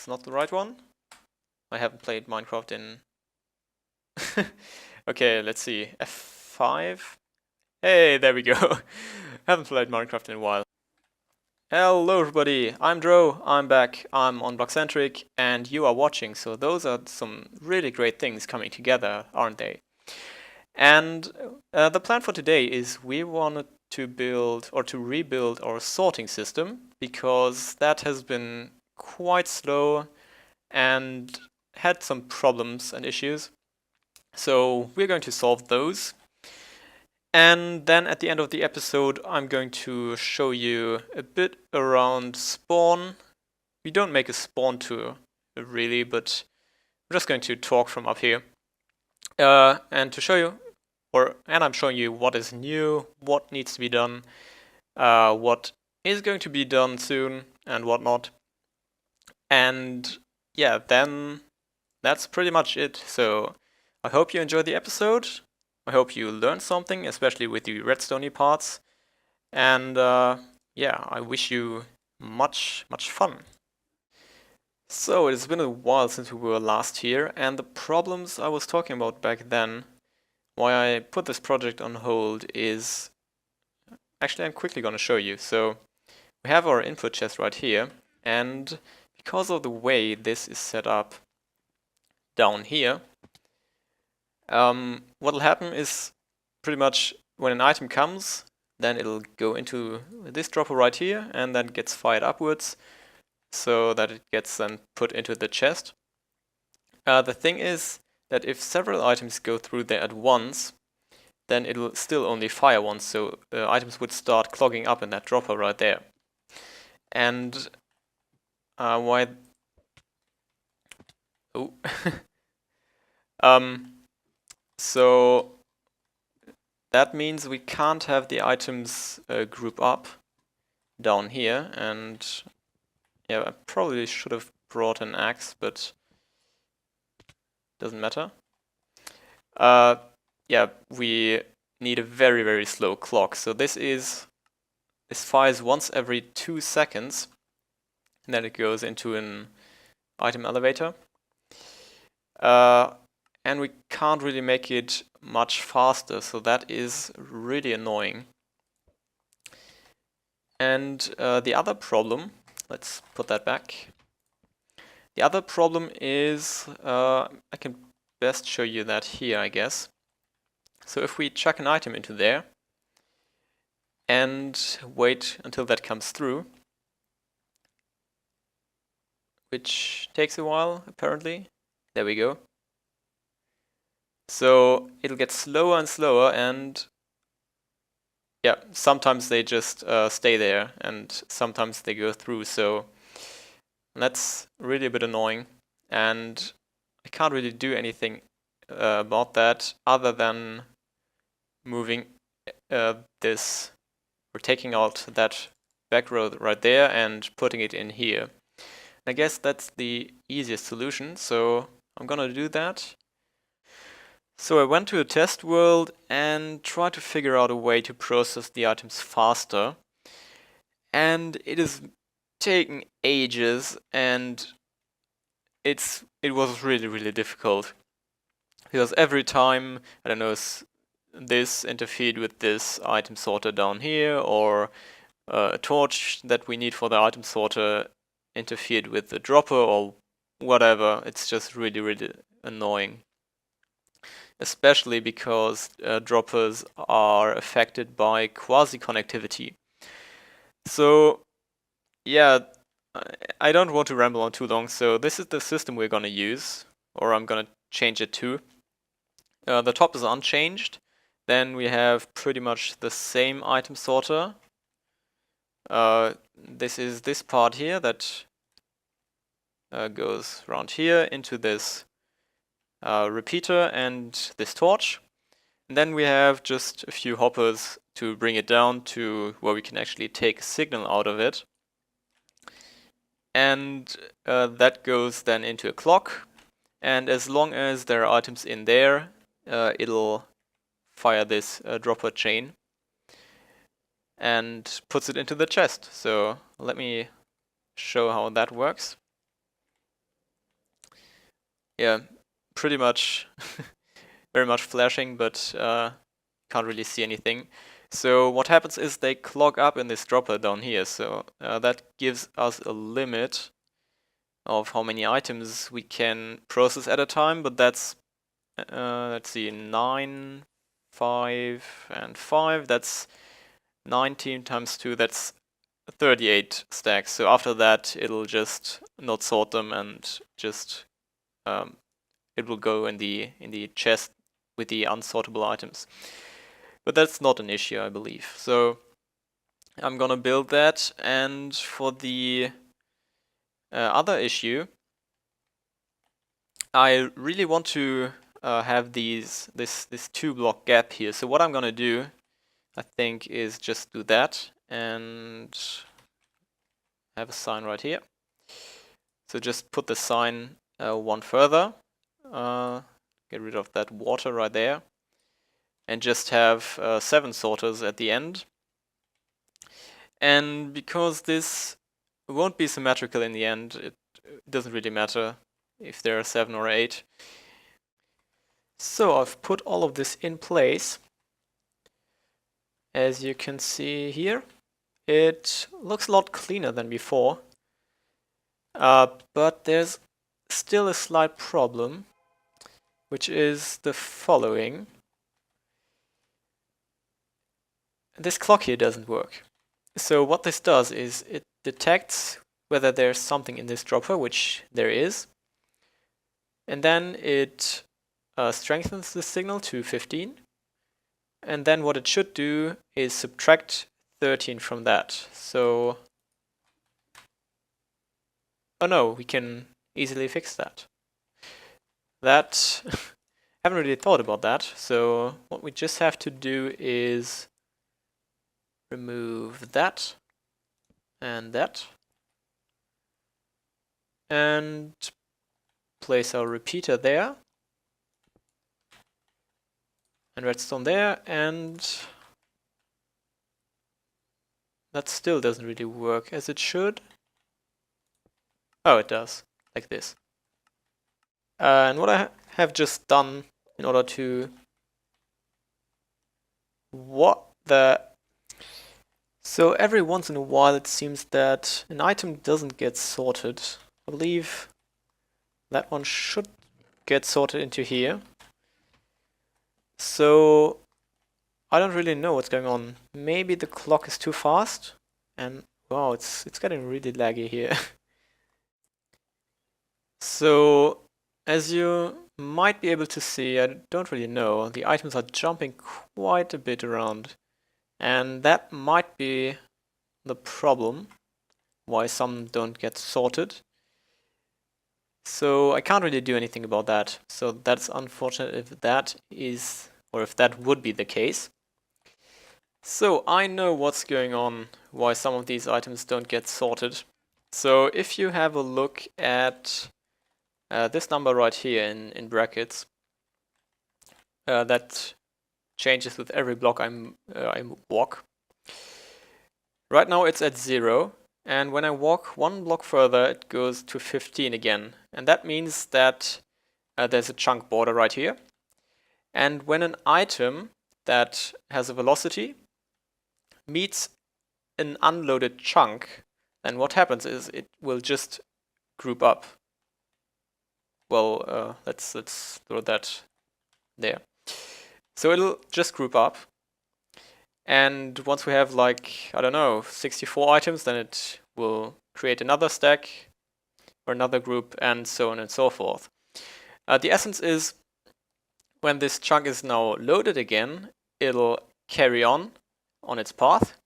It's not the right one. I haven't played Minecraft in... Okay, let's see. F5. Hey, there we go. Haven't played Minecraft in a while. Hello everybody, I'm Dro, I'm back, I'm on bloXCentric, and you are watching, so those are some really great things coming together, aren't they? And the plan for today is we wanted to build or to rebuild our sorting system, because that has been quite slow and had some problems and issues. So we're going to solve those. And then at the end of the episode, I'm going to show you a bit around spawn. We don't make a spawn tour, really, but we're just going to talk from up here. And to show you, and I'm showing you what is new, what needs to be done, what is going to be done soon, and whatnot. And yeah, then that's pretty much it. So I hope you enjoyed the episode. I hope you learned something, especially with the redstone parts. And yeah, I wish you much fun. So it's been a while since we were last here, and the problems I was talking about back then, why I put this project on hold is... Actually, I'm quickly going to show you. So we have our input chest right here, and because of the way this is set up down here, what will happen is pretty much when an item comes, then it'll go into this dropper right here and then gets fired upwards so that it gets then put into the chest. The thing is that if several items go through there at once, then it'll still only fire once, so items would start clogging up in that dropper right there. And why... Oh. So that means we can't have the items group up down here, and yeah, I probably should have brought an axe, but doesn't matter. Yeah, we need a very slow clock. So this fires once every 2 seconds, and then it goes into an item elevator. And we can't really make it much faster, so that is really annoying. And the other problem, let's put that back. The other problem is, I can best show you that here, I guess. So if we chuck an item into there and wait until that comes through, which takes a while apparently, there we go. So it'll get slower and slower, and yeah, sometimes they just stay there and sometimes they go through, so that's really a bit annoying, and I can't really do anything about that other than moving this, or taking out that back row right there and putting it in here. I guess that's the easiest solution, so I'm gonna do that. So I went to a test world and tried to figure out a way to process the items faster, and it is taking ages, and it was really difficult, because every time, I don't know, this interfered with this item sorter down here, or a torch that we need for the item sorter interfered with the dropper, or whatever. It's just really annoying, especially because droppers are affected by quasi-connectivity. So yeah, I don't want to ramble on too long, so this is the system we're gonna use, or I'm gonna change it to. The top is unchanged, then we have pretty much the same item sorter. This is this part here that goes around here into this repeater and this torch. And then we have just a few hoppers to bring it down to where we can actually take a signal out of it. And that goes then into a clock. And as long as there are items in there, it'll fire this dropper chain and puts it into the chest. So let me show how that works. yeah, pretty much very much flashing, but can't really see anything. So what happens is they clog up in this dropper down here. So that gives us a limit of how many items we can process at a time, but that's let's see, 9, 5, and 5. That's 19 times 2. That's 38 stacks. So after that, it'll just not sort them and just it will go in the chest with the unsortable items. But that's not an issue, I believe. So I'm gonna build that, and for the other issue, I really want to have this 2-block gap here. So what I'm gonna do, I think, is just do that and have a sign right here. So just put the sign one further, get rid of that water right there, and just have 7 sorters at the end. And because this won't be symmetrical in the end, it doesn't really matter if there are 7 or 8. So I've put all of this in place. As you can see here, it looks a lot cleaner than before. But there's still a slight problem, which is the following. This clock here doesn't work. So what this does is it detects whether there's something in this dropper, which there is, and then it strengthens the signal to 15, and then what it should do is subtract 13 from that. So, oh no, we can easily fix that. That, haven't really thought about that, so what we just have to do is remove that, and place our repeater there, and redstone there, and that still doesn't really work as it should. Oh, it does, like this. And what I have just done in order to... What the... So every once in a while it seems that an item doesn't get sorted. I believe that one should get sorted into here. So I don't really know what's going on. Maybe the clock is too fast, and wow, it's getting really laggy here. So as you might be able to see, I don't really know, the items are jumping quite a bit around, and that might be the problem why some don't get sorted. So I can't really do anything about that. So that's unfortunate if that is, or if that would be the case. So I know what's going on, why some of these items don't get sorted. So if you have a look at this number right here in brackets, that changes with every block I walk. Right now it's at 0, and when I walk 1 block further it goes to 15 again, and that means that there's a chunk border right here. And when an item that has a velocity meets an unloaded chunk, then what happens is it will just group up. Well, let's throw that there. So it'll just group up, and once we have, like, I don't know, 64 items, then it will create another stack or another group, and so on and so forth. The essence is, when this chunk is now loaded again, it'll carry on its path.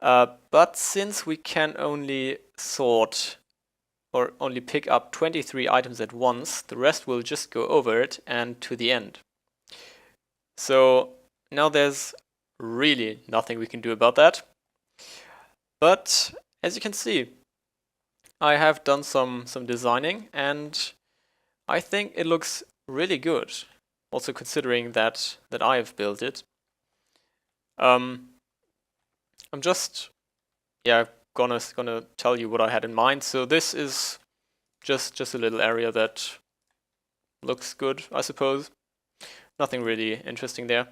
But since we can only sort or only pick up 23 items at once, the rest will just go over it and to the end. So now there's really nothing we can do about that. But as you can see, I have done some designing, and I think it looks really good, also considering that I have built it. I'm just gonna tell you what I had in mind. So this is just a little area that looks good, I suppose. Nothing really interesting there.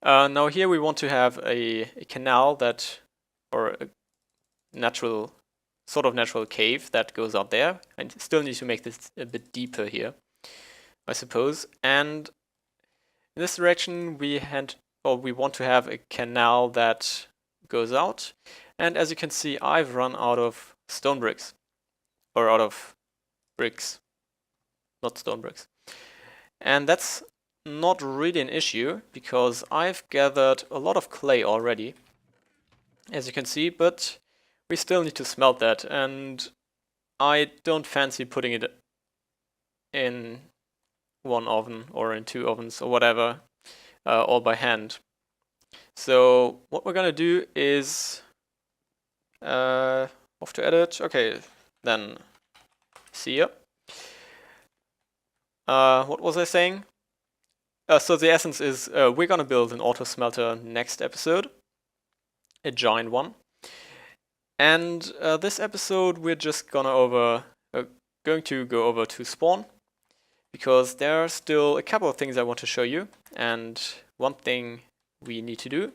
Now here we want to have a canal that, or a sort of natural cave that goes out there. I still need to make this a bit deeper here, I suppose. And in this direction we want to have a canal that goes out. And as you can see, I've run out of stone bricks, or out of bricks, not stone bricks. And that's not really an issue, because I've gathered a lot of clay already, as you can see, but we still need to smelt that, and I don't fancy putting it in one oven or in 2 ovens or whatever, all by hand. So what we're gonna do is off to edit. Okay, then see ya. What was I saying? So the essence is we're gonna build an auto smelter next episode, a giant one. And this episode we're just going to go over to spawn, because there are still a couple of things I want to show you, and one thing we need to do.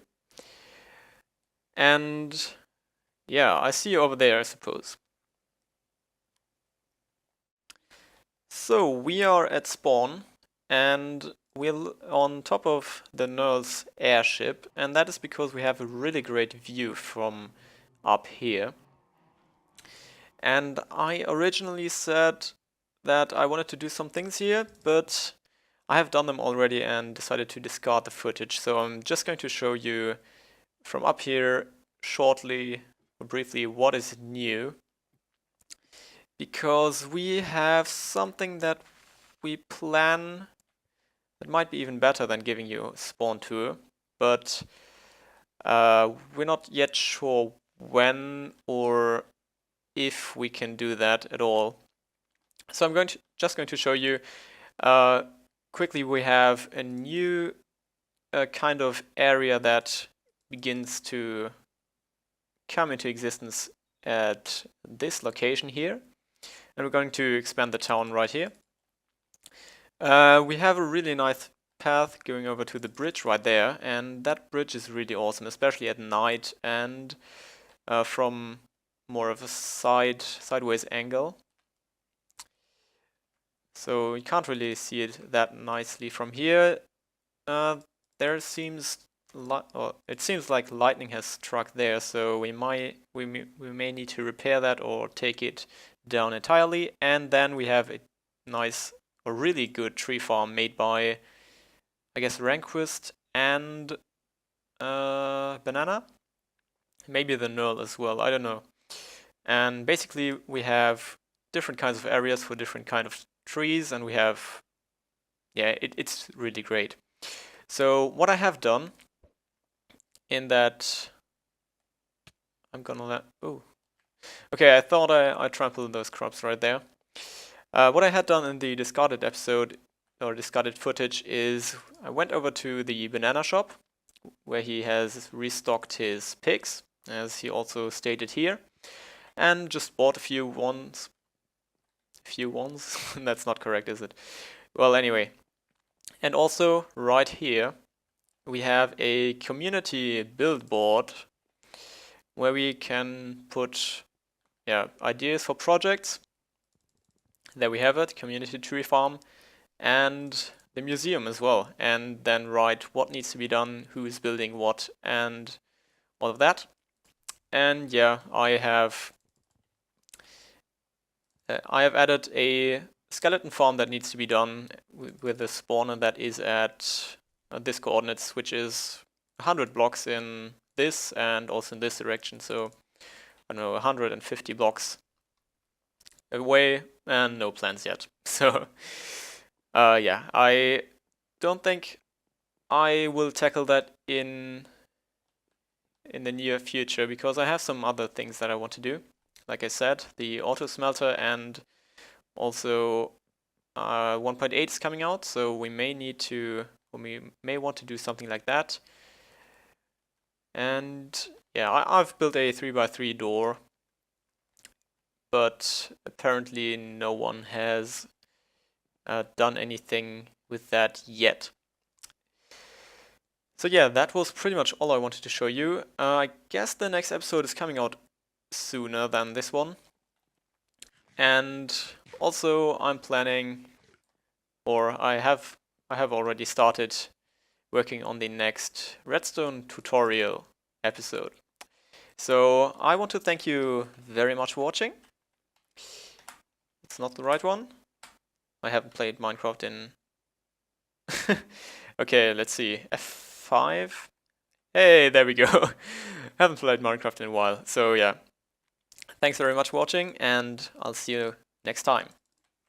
And yeah, I see you over there, I suppose. So we are at spawn, and we're on top of the Knurl's airship, and that is because we have a really great view from up here. And I originally said that I wanted to do some things here, but I have done them already and decided to discard the footage. So I'm just going to show you from up here shortly or briefly what is new, because we have something that we plan that might be even better than giving you a spawn tour, but we're not yet sure when or if we can do that at all. So I'm just going to show you quickly. We have a new kind of area that begins to come into existence at this location here, and we're going to expand the town right here. We have a really nice path going over to the bridge right there, and that bridge is really awesome, especially at night and from more of a sideways angle. So you can't really see it that nicely from here. It seems like lightning has struck there, so we may need to repair that or take it down entirely. And then we have a nice or really good tree farm made by, I guess, Rehnquist and Banana, maybe the Knurl as well, I don't know. And basically we have different kinds of areas for different kind of trees, and we have, yeah, it's really great. So what I have done in that, okay, I thought I trampled those crops right there. What I had done in the discarded episode, or discarded footage, is I went over to the banana shop, where he has restocked his pigs, as he also stated here, and just bought a few ones. That's not correct, is it? Well, anyway. And also right here we have a community build board where we can put ideas for projects. There we have it, community tree farm, and the museum as well, and then write what needs to be done, who is building what, and all of that. And yeah, I have added a skeleton farm that needs to be done with a spawner that is at this coordinates, which is 100 blocks in this and also in this direction. So I don't know, 150 blocks away, and no plans yet. So yeah, I don't think I will tackle that in the near future, because I have some other things that I want to do. Like I said, the auto smelter, and also 1.8 is coming out, so we may want to do something like that. And yeah, I've built a 3x3 door but apparently no one has done anything with that yet. So yeah, that was pretty much all I wanted to show you. I guess the next episode is coming out sooner than this one. And also I'm planning, or I have already started working on the next Redstone tutorial episode. So I want to thank you very much for watching. It's not the right one. I haven't played Minecraft in... Okay, let's see. F5. Hey, there we go. Haven't played Minecraft in a while. So yeah. Thanks very much for watching, and I'll see you next time.